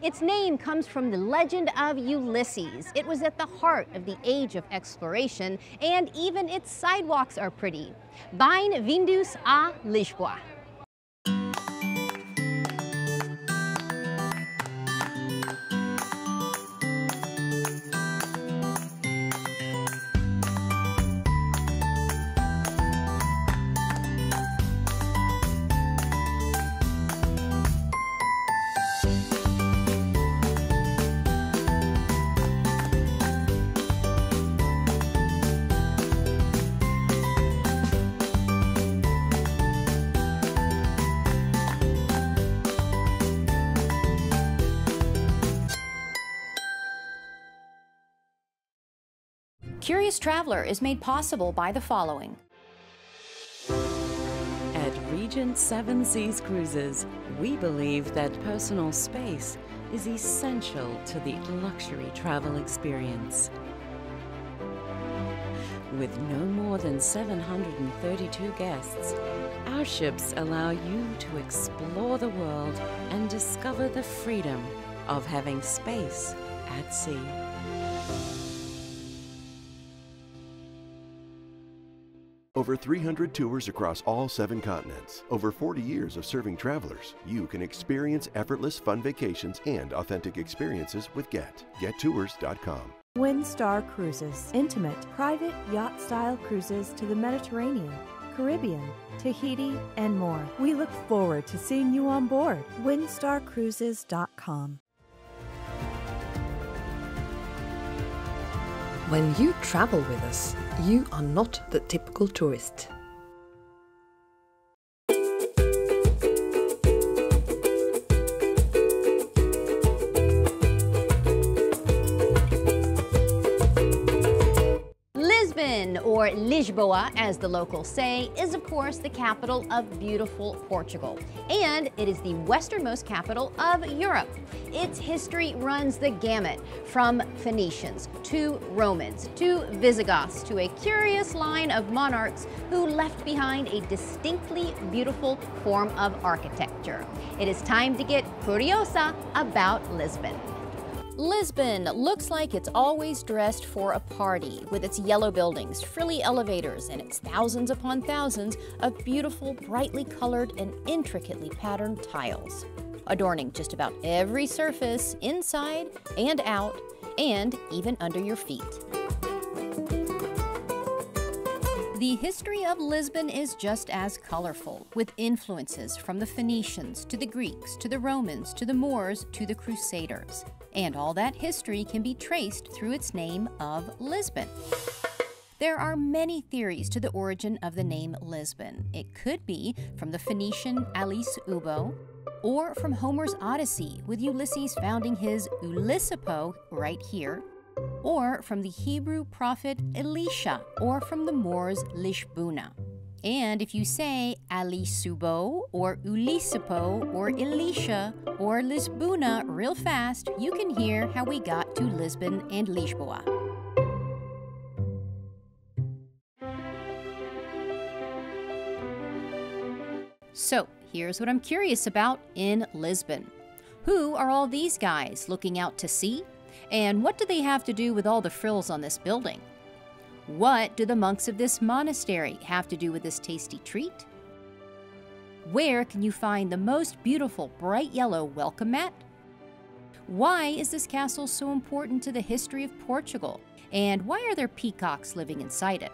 Its name comes from the legend of Ulysses. It was at the heart of the age of exploration, and even its sidewalks are pretty. Bem-vindos a Lisboa. Curious Traveler is made possible by the following. At Regent Seven Seas Cruises, we believe that personal space is essential to the luxury travel experience. With no more than 732 guests, our ships allow you to explore the world and discover the freedom of having space at sea. Over 300 tours across all 7 continents. Over 40 years of serving travelers. You can experience effortless fun vacations and authentic experiences with Get. GetTours.com. Windstar Cruises. Intimate, private, yacht-style cruises to the Mediterranean, Caribbean, Tahiti, and more. We look forward to seeing you on board. WindstarCruises.com. When you travel with us, you are not the typical tourist. Lisbon, or Lisboa as the locals say, is of course the capital of beautiful Portugal. And it is the westernmost capital of Europe. Its history runs the gamut, from Phoenicians to Romans to Visigoths to a curious line of monarchs who left behind a distinctly beautiful form of architecture. It is time to get curiosa about Lisbon. Lisbon looks like it's always dressed for a party, with its yellow buildings, frilly elevators, and its thousands upon thousands of beautiful, brightly colored and intricately patterned tiles, adorning just about every surface inside and out, and even under your feet. The history of Lisbon is just as colorful, with influences from the Phoenicians to the Greeks to the Romans to the Moors to the Crusaders. And all that history can be traced through its name of Lisbon. There are many theories to the origin of the name Lisbon. It could be from the Phoenician Alice Ubo, or from Homer's Odyssey, with Ulysses founding his Ulyssepo right here, or from the Hebrew prophet Elisha, or from the Moors Lishbuna. And if you say Alisubo, or Ulyssepo, or Elisha, or Lisbuna real fast, you can hear how we got to Lisbon and Lisboa. So, here's what I'm curious about in Lisbon. Who are all these guys looking out to sea? And what do they have to do with all the frills on this building? What do the monks of this monastery have to do with this tasty treat? Where can you find the most beautiful bright yellow welcome mat? Why is this castle so important to the history of Portugal? And why are there peacocks living inside it?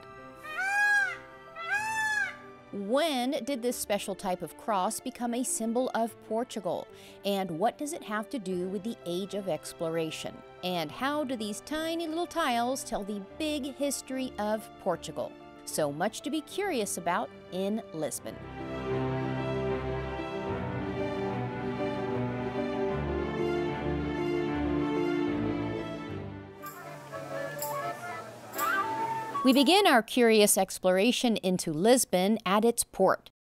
When did this special type of cross become a symbol of Portugal? And what does it have to do with the age of exploration? And how do these tiny little tiles tell the big history of Portugal? So much to be curious about in Lisbon. We begin our curious exploration into Lisbon at its port.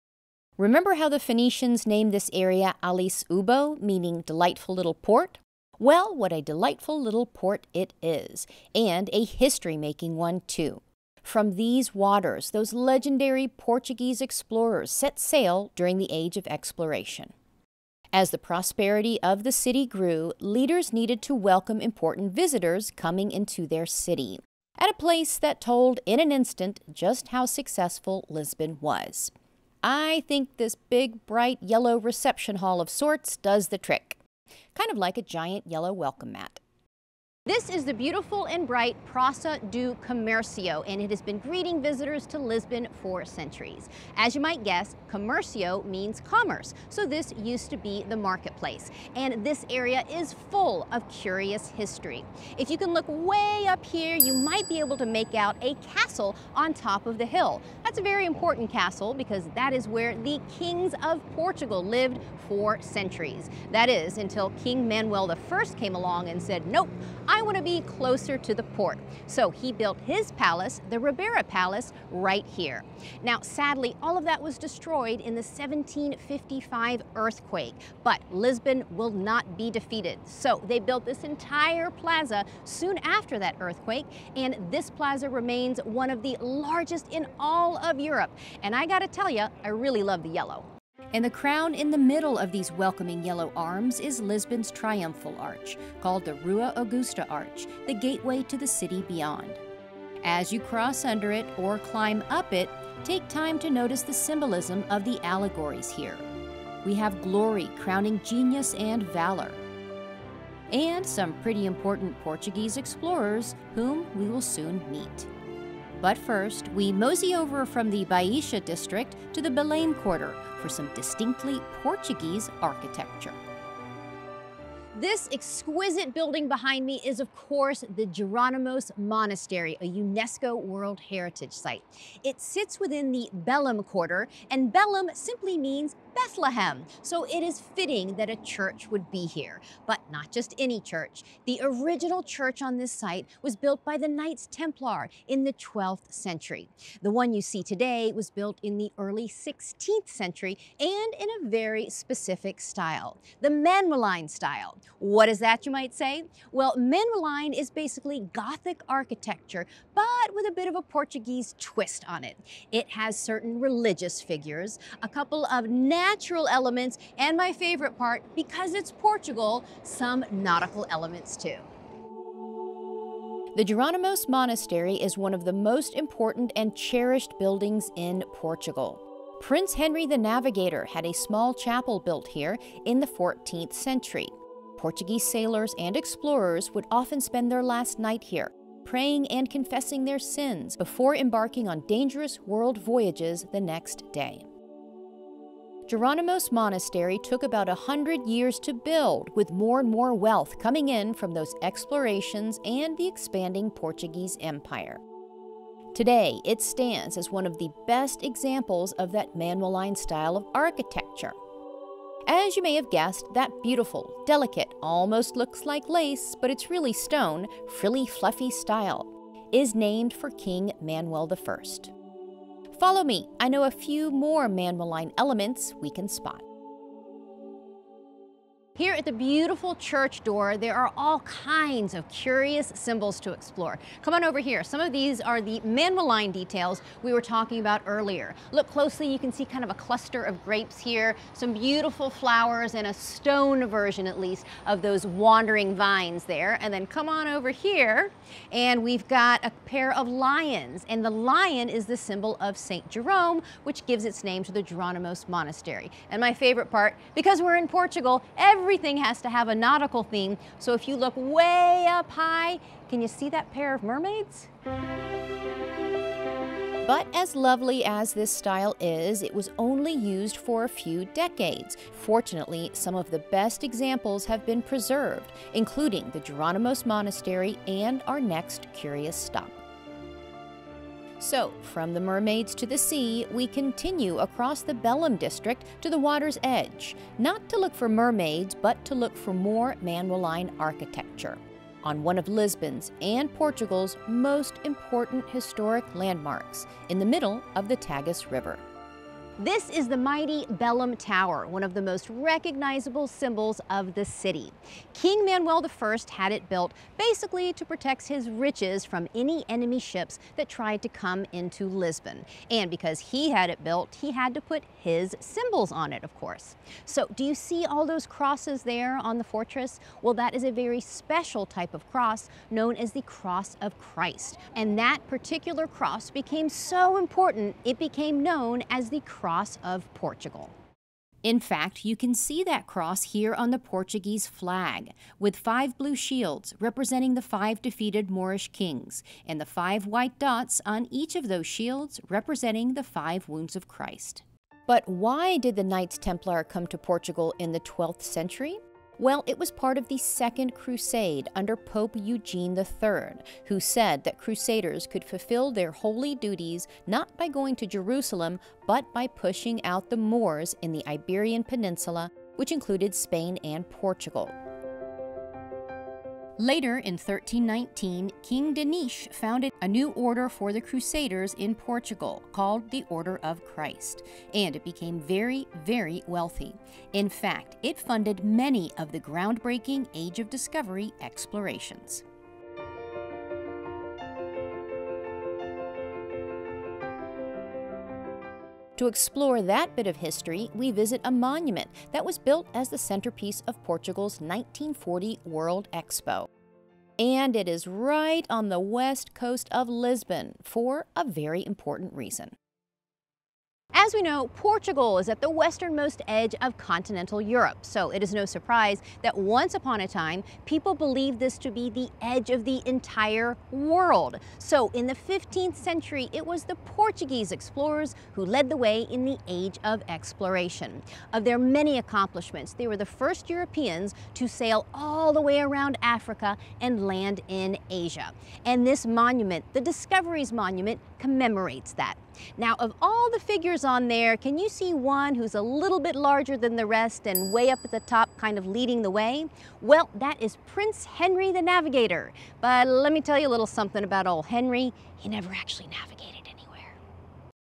Remember how the Phoenicians named this area Alice Ubo, meaning delightful little port? Well, what a delightful little port it is, and a history-making one too. From these waters, those legendary Portuguese explorers set sail during the age of exploration. As the prosperity of the city grew, leaders needed to welcome important visitors coming into their city, at a place that told in an instant just how successful Lisbon was. I think this big, bright yellow reception hall of sorts does the trick, kind of like a giant yellow welcome mat. This is the beautiful and bright Praia da Comrcio, and it has been greeting visitors to Lisbon for centuries. As you might guess, Commercio means commerce, so this used to be the marketplace. And this area is full of curious history. If you can look way up here, you might be able to make out a castle on top of the hill. That's a very important castle because that is where the kings of Portugal lived for centuries. That is, until King Manuel I came along and said, nope, I want to be closer to the port. So he built his palace, the Ribeira Palace, right here. Now, sadly, all of that was destroyed in the 1755 earthquake, but Lisbon will not be defeated. So they built this entire plaza soon after that earthquake, and this plaza remains one of the largest in all of Europe. And I gotta tell you, I really love the yellow. And the crown in the middle of these welcoming yellow arms is Lisbon's triumphal arch, called the Rua Augusta Arch, the gateway to the city beyond. As you cross under it or climb up it, take time to notice the symbolism of the allegories here. We have glory crowning genius and valor, and some pretty important Portuguese explorers whom we will soon meet. But first, we mosey over from the Baixa district to the Belém quarter for some distinctly Portuguese architecture. This exquisite building behind me is, of course, the Jeronimos Monastery, a UNESCO World Heritage Site. It sits within the Bellum quarter, and Bellum simply means Bethlehem, so it is fitting that a church would be here. But not just any church. The original church on this site was built by the Knights Templar in the 12th century. The one you see today was built in the early 16th century and in a very specific style, the Manueline style. What is that, you might say? Well, Manueline is basically Gothic architecture, but with a bit of a Portuguese twist on it. It has certain religious figures, a couple of natural elements, and my favorite part, because it's Portugal, some nautical elements too. The Jeronimos Monastery is one of the most important and cherished buildings in Portugal. Prince Henry the Navigator had a small chapel built here in the 14th century. Portuguese sailors and explorers would often spend their last night here, praying and confessing their sins before embarking on dangerous world voyages the next day. Jeronimos Monastery took about 100 years to build, with more and more wealth coming in from those explorations and the expanding Portuguese Empire. Today, it stands as one of the best examples of that Manueline style of architecture. As you may have guessed, that beautiful, delicate, almost looks like lace, but it's really stone, frilly, fluffy style, is named for King Manuel I. Follow me, I know a few more Manueline elements we can spot. Here at the beautiful church door, there are all kinds of curious symbols to explore. Come on over here. Some of these are the Manueline details we were talking about earlier. Look closely, you can see kind of a cluster of grapes here, some beautiful flowers, and a stone version, at least, of those wandering vines there. And then come on over here, and we've got a pair of lions. And the lion is the symbol of St. Jerome, which gives its name to the Jeronimos Monastery. And my favorite part, because we're in Portugal, everything has to have a nautical theme, so if you look way up high, can you see that pair of mermaids? But as lovely as this style is, it was only used for a few decades. Fortunately, some of the best examples have been preserved, including the Jeronimos Monastery and our next curious stop. So, from the mermaids to the sea, we continue across the Bellum district to the water's edge, not to look for mermaids, but to look for more Manueline architecture on one of Lisbon's and Portugal's most important historic landmarks in the middle of the Tagus River. This is the mighty Bellum Tower, one of the most recognizable symbols of the city. King Manuel I had it built basically to protect his riches from any enemy ships that tried to come into Lisbon. And because he had it built, he had to put his symbols on it, of course. So do you see all those crosses there on the fortress? Well, that is a very special type of cross known as the Cross of Christ. And that particular cross became so important, it became known as the Cross of Portugal. In fact, you can see that cross here on the Portuguese flag, with 5 blue shields representing the 5 defeated Moorish kings, and the 5 white dots on each of those shields representing the 5 wounds of Christ. But why did the Knights Templar come to Portugal in the 12th century? Well, it was part of the Second Crusade under Pope Eugene III, who said that crusaders could fulfill their holy duties not by going to Jerusalem, but by pushing out the Moors in the Iberian Peninsula, which included Spain and Portugal. Later, in 1319, King Donimos founded a new order for the Crusaders in Portugal called the Order of Christ, and it became very, very wealthy. In fact, it funded many of the groundbreaking Age of Discovery explorations. To explore that bit of history, we visit a monument that was built as the centerpiece of Portugal's 1940 World Expo. And it is right on the west coast of Lisbon for a very important reason. As we know, Portugal is at the westernmost edge of continental Europe, so it is no surprise that once upon a time, people believed this to be the edge of the entire world. So in the 15th century, it was the Portuguese explorers who led the way in the age of exploration. Of their many accomplishments, they were the first Europeans to sail all the way around Africa and land in Asia. And this monument, the Discoveries Monument, commemorates that. Now, of all the figures on there, can you see one who's a little bit larger than the rest and way up at the top kind of leading the way? Well, that is Prince Henry the Navigator. But let me tell you a little something about old Henry. He never actually navigated anywhere.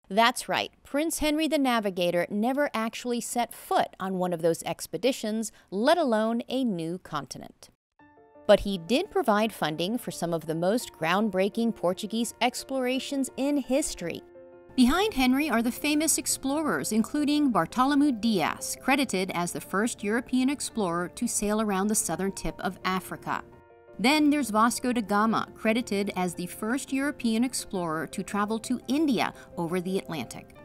That's right. Prince Henry the Navigator never actually set foot on one of those expeditions, let alone a new continent. But he did provide funding for some of the most groundbreaking Portuguese explorations in history. Behind Henry are the famous explorers, including Bartolomeu Dias, credited as the first European explorer to sail around the southern tip of Africa. Then there's Vasco da Gama, credited as the first European explorer to travel to India over the Atlantic.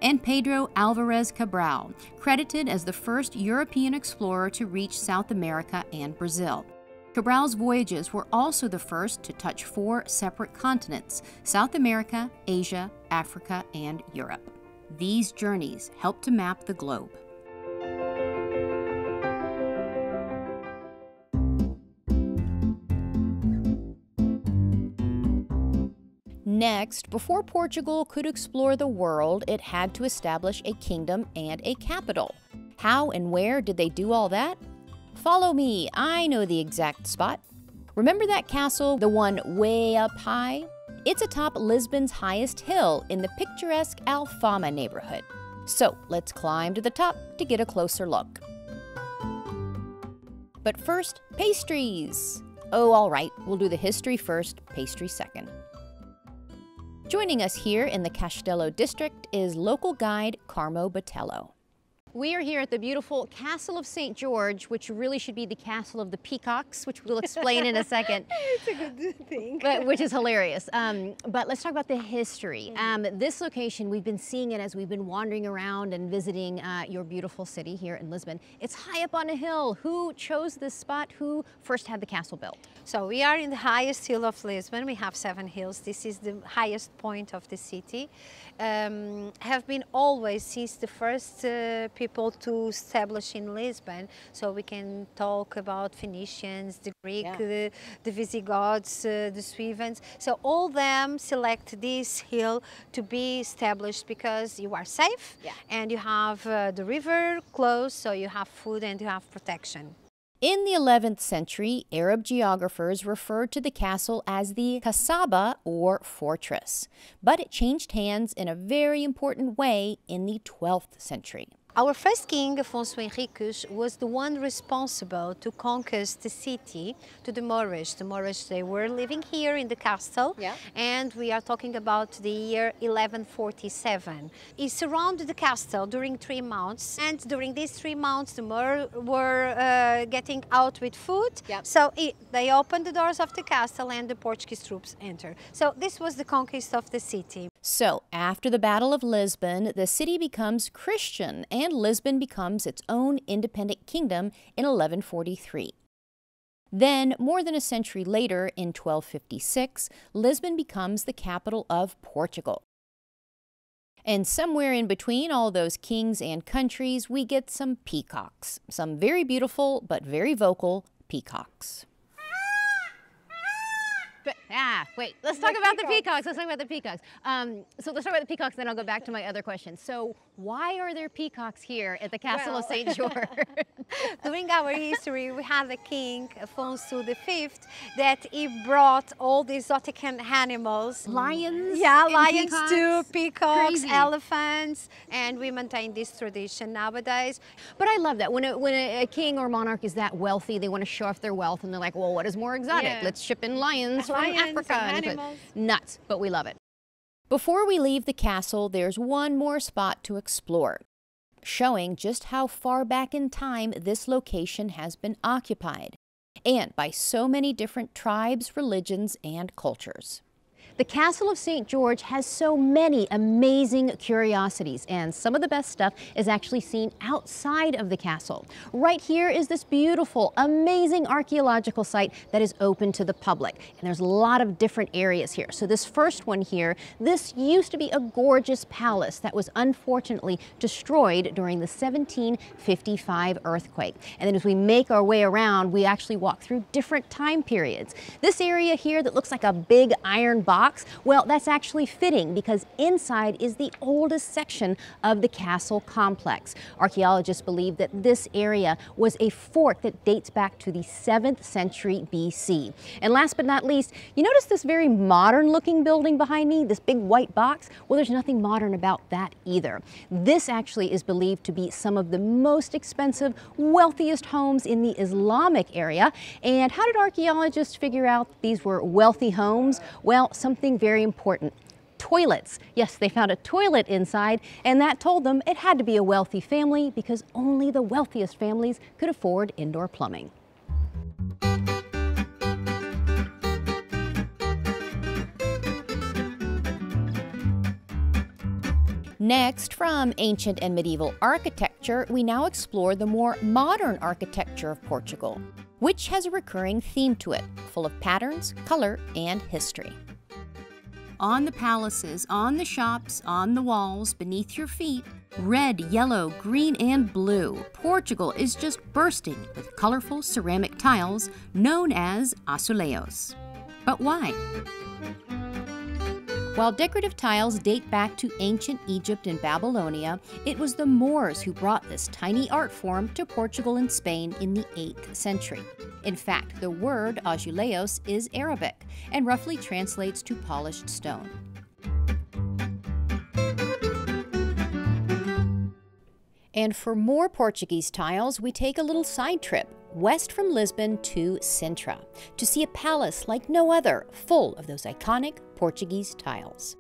And Pedro Alvarez Cabral, credited as the first European explorer to reach South America and Brazil. Cabral's voyages were also the first to touch 4 separate continents: South America, Asia, Africa, and Europe. These journeys helped to map the globe. Next, before Portugal could explore the world, it had to establish a kingdom and a capital. How and where did they do all that? Follow me, I know the exact spot. Remember that castle, the one way up high? It's atop Lisbon's highest hill in the picturesque Alfama neighborhood. So let's climb to the top to get a closer look. But first, pastries. Oh, all right, we'll do the history first, pastry second. Joining us here in the Castelo district is local guide Carmo Botello. We are here at the beautiful Castle of St. George, which really should be the Castle of the Peacocks, which we'll explain in a second. It's a good thing. Which is hilarious. But let's talk about the history. This location, we've been seeing it as we've been wandering around and visiting your beautiful city here in Lisbon. It's high up on a hill. Who chose this spot? Who first had the castle built? So we are in the highest hill of Lisbon. We have 7 hills. This is the highest point of the city. Have been always since the first people to establish in Lisbon. So we can talk about Phoenicians, the Greek, the Visigoths, the Suevans. So all them select this hill to be established because you are safe and you have the river close, so you have food and you have protection. In the 11th century, Arab geographers referred to the castle as the Kasaba, or fortress, but it changed hands in a very important way in the 12th century. Our first king, Afonso Henriques, was the one responsible to conquer the city to the Moorish. The Moorish, they were living here in the castle, and we are talking about the year 1147. He surrounded the castle during 3 months, and during these 3 months, the Moors were getting out with food. So they opened the doors of the castle and the Portuguese troops entered. So this was the conquest of the city. So, after the Battle of Lisbon, the city becomes Christian, and Lisbon becomes its own independent kingdom in 1143. Then, more than a century later, in 1256, Lisbon becomes the capital of Portugal. And somewhere in between all those kings and countries, we get some peacocks. Some very beautiful, but very vocal peacocks. Wait, let's talk about the peacocks. Let's talk about the peacocks. So let's talk about the peacocks, then I'll go back to my other question. So why are there peacocks here at the Castle of St. George? During our history, we had a king, Afonso V, that he brought all the exotic animals. Lions? Yeah, lions peacocks? too, peacocks, Crazy. Elephants, and we maintain this tradition nowadays. But I love that. When a king or monarch is that wealthy, they want to show off their wealth, and they're like, well, what is more exotic? Yeah. Let's ship in lions from Africa. And animals. Nuts, but we love it. Before we leave the castle, there's one more spot to explore, showing just how far back in time this location has been occupied, and by so many different tribes, religions, and cultures. The Castle of St. George has so many amazing curiosities, and some of the best stuff is actually seen outside of the castle. Right here is this beautiful, amazing archaeological site that is open to the public, and there's a lot of different areas here. So this first one here, this used to be a gorgeous palace that was unfortunately destroyed during the 1755 earthquake. And then as we make our way around, we actually walk through different time periods. This area here that looks like a big iron box, well, that's actually fitting because inside is the oldest section of the castle complex. Archaeologists believe that this area was a fort that dates back to the 7th century BC. And last but not least, you notice this very modern looking building behind me, this big white box? Well, there's nothing modern about that either. This actually is believed to be some of the most expensive, wealthiest homes in the Islamic area. And how did archaeologists figure out these were wealthy homes? Well, something very important. Toilets. Yes, they found a toilet inside, and that told them it had to be a wealthy family because only the wealthiest families could afford indoor plumbing. Next, from ancient and medieval architecture, we now explore the more modern architecture of Portugal, which has a recurring theme to it, full of patterns, color, and history. On the palaces, on the shops, on the walls, beneath your feet, red, yellow, green, and blue, Portugal is just bursting with colorful ceramic tiles known as azulejos. But why? While decorative tiles date back to ancient Egypt and Babylonia, it was the Moors who brought this tiny art form to Portugal and Spain in the 8th century. In fact, the word azulejos is Arabic and roughly translates to polished stone. And for more Portuguese tiles, we take a little side trip west from Lisbon to Sintra to see a palace like no other, full of those iconic Portuguese tiles.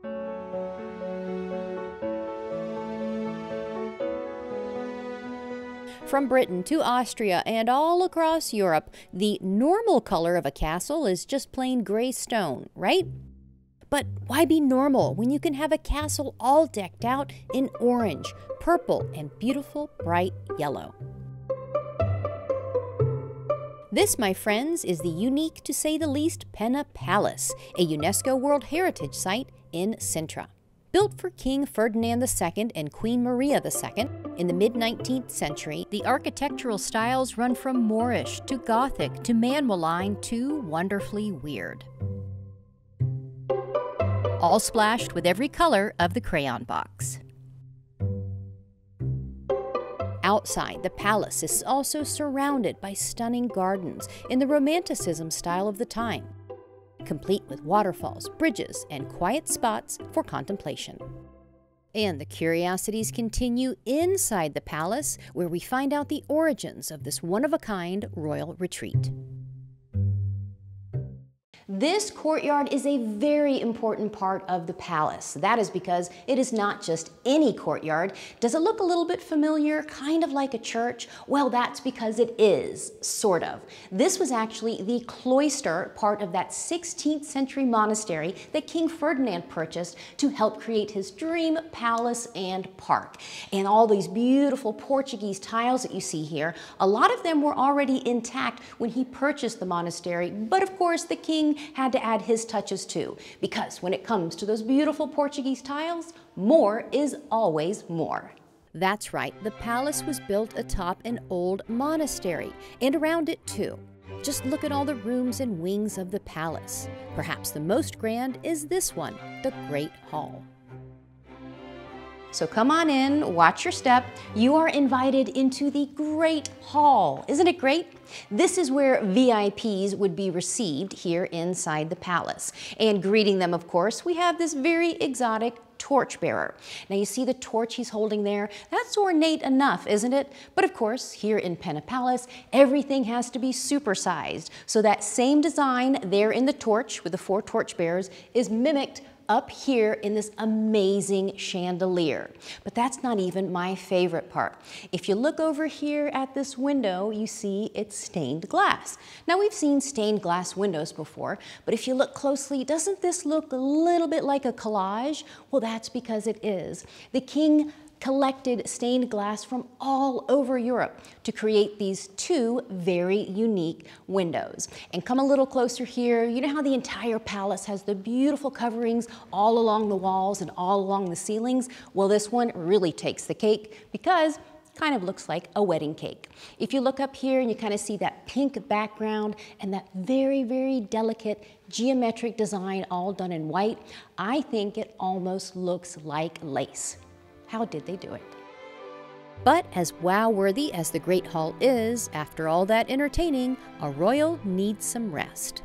From Britain to Austria and all across Europe, the normal color of a castle is just plain gray stone, right? But why be normal when you can have a castle all decked out in orange, purple, and beautiful bright yellow? This, my friends, is the unique, to say the least, Penna Palace, a UNESCO World Heritage Site in Sintra. Built for King Ferdinand II and Queen Maria II in the mid-19th century, the architectural styles run from Moorish to Gothic to Manueline to wonderfully weird. All splashed with every color of the crayon box. Outside, the palace is also surrounded by stunning gardens in the Romanticism style of the time, complete with waterfalls, bridges, and quiet spots for contemplation. And the curiosities continue inside the palace, where we find out the origins of this one-of-a-kind royal retreat. This courtyard is a very important part of the palace. That is because it is not just any courtyard. Does it look a little bit familiar, kind of like a church? Well, that's because it is, sort of. This was actually the cloister part of that 16th century monastery that King Ferdinand purchased to help create his dream palace and park. And all these beautiful Portuguese tiles that you see here, a lot of them were already intact when he purchased the monastery, but of course the king had to add his touches too, because when it comes to those beautiful Portuguese tiles, more is always more. That's right, the palace was built atop an old monastery, and around it too. Just look at all the rooms and wings of the palace. Perhaps the most grand is this one, the Great Hall. So come on in, watch your step. You are invited into the Great Hall. Isn't it great? This is where VIPs would be received here inside the palace. And greeting them, of course, we have this very exotic torchbearer. Now you see the torch he's holding there? That's ornate enough, isn't it? But of course, here in Penna Palace, everything has to be supersized. So that same design there in the torch with the 4 torchbearers is mimicked up here in this amazing chandelier. But that's not even my favorite part. If you look over here at this window, you see it's stained glass. Now we've seen stained glass windows before, but if you look closely, doesn't this look a little bit like a collage? Well, that's because it is. The king collected stained glass from all over Europe to create these 2 very unique windows. And come a little closer here, you know how the entire palace has the beautiful coverings all along the walls and all along the ceilings? Well, this one really takes the cake because it kind of looks like a wedding cake. If you look up here and you kind of see that pink background and that very, very delicate geometric design all done in white, I think it almost looks like lace. How did they do it? But as wow-worthy as the Great Hall is, after all that entertaining, a royal needs some rest.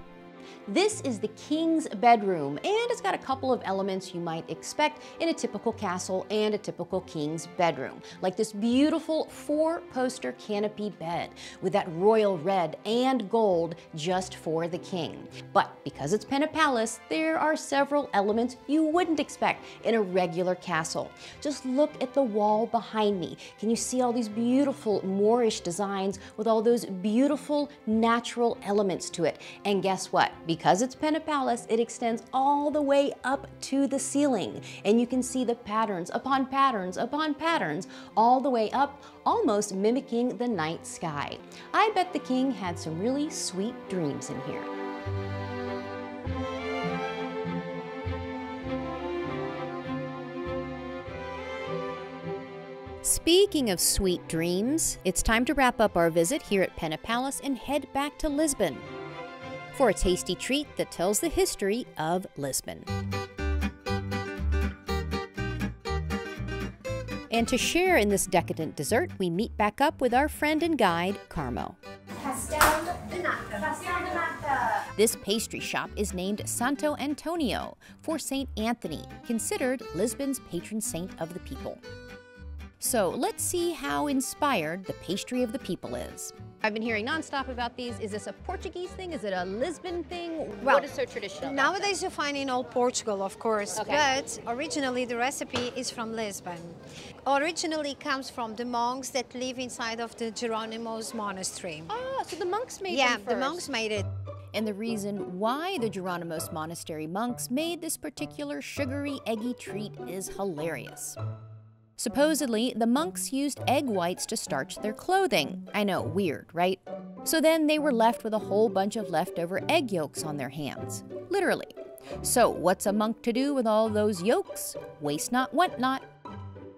This is the king's bedroom, and it's got a couple of elements you might expect in a typical castle and a typical king's bedroom, like this beautiful 4-poster canopy bed with that royal red and gold just for the king. But because it's Penna Palace, there are several elements you wouldn't expect in a regular castle. Just look at the wall behind me. Can you see all these beautiful Moorish designs with all those beautiful natural elements to it? And guess what? Because it's Penna Palace, it extends all the way up to the ceiling. And you can see the patterns upon patterns upon patterns all the way up, almost mimicking the night sky. I bet the king had some really sweet dreams in here. Speaking of sweet dreams, it's time to wrap up our visit here at Penna Palace and head back to Lisbon for a tasty treat that tells the history of Lisbon. And to share in this decadent dessert, we meet back up with our friend and guide, Carmo. Castelo de nata. This pastry shop is named Santo Antonio for Saint Anthony, considered Lisbon's patron saint of the people. So let's see how inspired the pastry of the people is. I've been hearing nonstop about these. Is this a Portuguese thing? Is it a Lisbon thing? Well, what is so traditional? Nowadays you find in all Portugal, of course, Okay. but originally the recipe is from Lisbon. Originally comes from the monks that live inside of the Jeronimos Monastery. Oh, so the monks made Yeah, them first. the monks made it. And the reason why the Jeronimos Monastery monks made this particular sugary, eggy treat is hilarious. Supposedly, the monks used egg whites to starch their clothing. I know, weird, right? So then they were left with a whole bunch of leftover egg yolks on their hands. Literally. So what's a monk to do with all those yolks? Waste not, want not.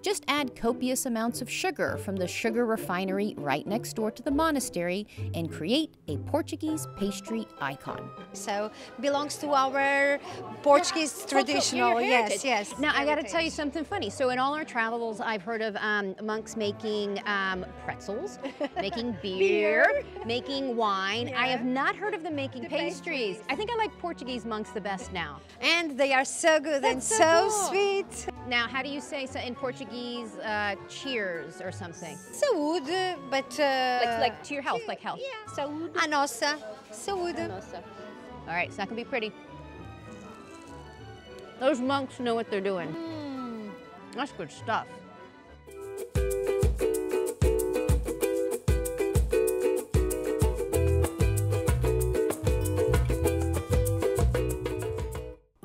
Just add copious amounts of sugar from the sugar refinery right next door to the monastery and create a Portuguese pastry icon. So belongs to our Portuguese traditional, yes, yes. Now I got to tell you something funny. So in all our travels, I've heard of monks making pretzels, making beer, making wine. I have not heard of them making pastries. I think I like Portuguese monks the best now. And they are so good and so cool. sweet. Now, how do you say so in Portuguese? Cheers or something. Saúde, but like to your health, like health. Yeah. Saúde. A nossa. Saúde. All right, it's not gonna be pretty. Those monks know what they're doing. That's good stuff.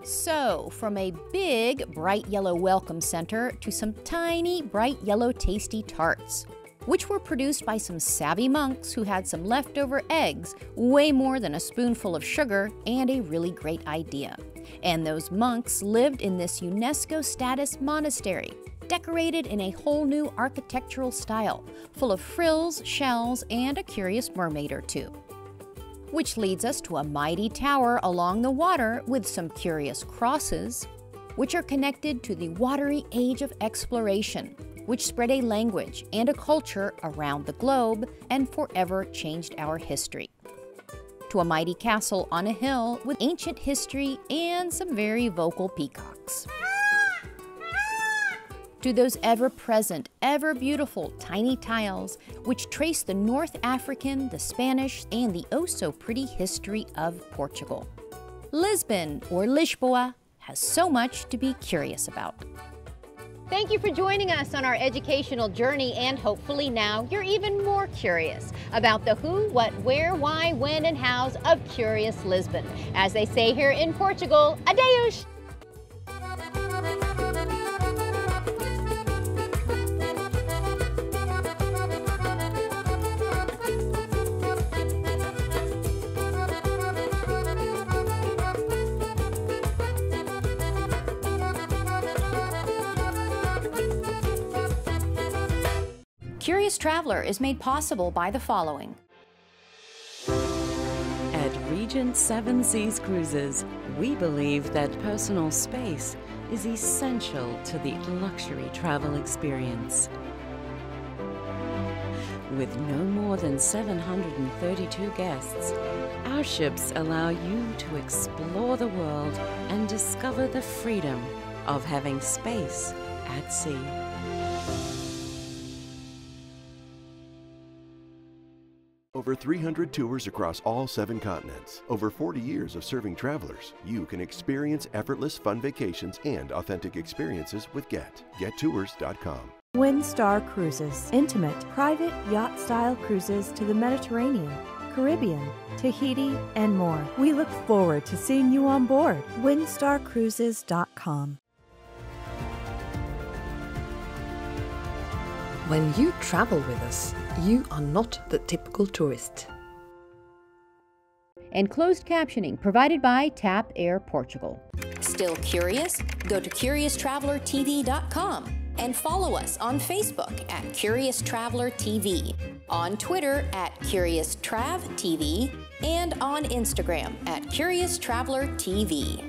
So, from a big, bright yellow welcome center to some tiny, bright yellow tasty tarts, which were produced by some savvy monks who had some leftover eggs, way more than a spoonful of sugar, and a really great idea. And those monks lived in this UNESCO status monastery, decorated in a whole new architectural style, full of frills, shells, and a curious mermaid or two. Which leads us to a mighty tower along the water with some curious crosses, which are connected to the watery age of exploration, which spread a language and a culture around the globe and forever changed our history. To a mighty castle on a hill with ancient history and some very vocal peacocks. To those ever-present, ever-beautiful tiny tiles which trace the North African, the Spanish, and the oh-so-pretty history of Portugal. Lisbon, or Lisboa, has so much to be curious about. Thank you for joining us on our educational journey, and hopefully now you're even more curious about the who, what, where, why, when, and hows of Curious Lisbon. As they say here in Portugal, adeus! Curious Traveler is made possible by the following. At Regent Seven Seas Cruises, we believe that personal space is essential to the luxury travel experience. With no more than 732 guests, our ships allow you to explore the world and discover the freedom of having space at sea. Over 300 tours across all 7 continents. Over 40 years of serving travelers. You can experience effortless fun vacations and authentic experiences with Get. GetTours.com. Windstar Cruises. Intimate, private, yacht-style cruises to the Mediterranean, Caribbean, Tahiti, and more. We look forward to seeing you on board. WindstarCruises.com. When you travel with us, you are not the typical tourist. And closed captioning provided by TAP Air Portugal. Still curious? Go to CuriousTravelerTV.com and follow us on Facebook at Curious Traveler TV, on Twitter at CuriousTravTV, and on Instagram at Curious Traveler TV.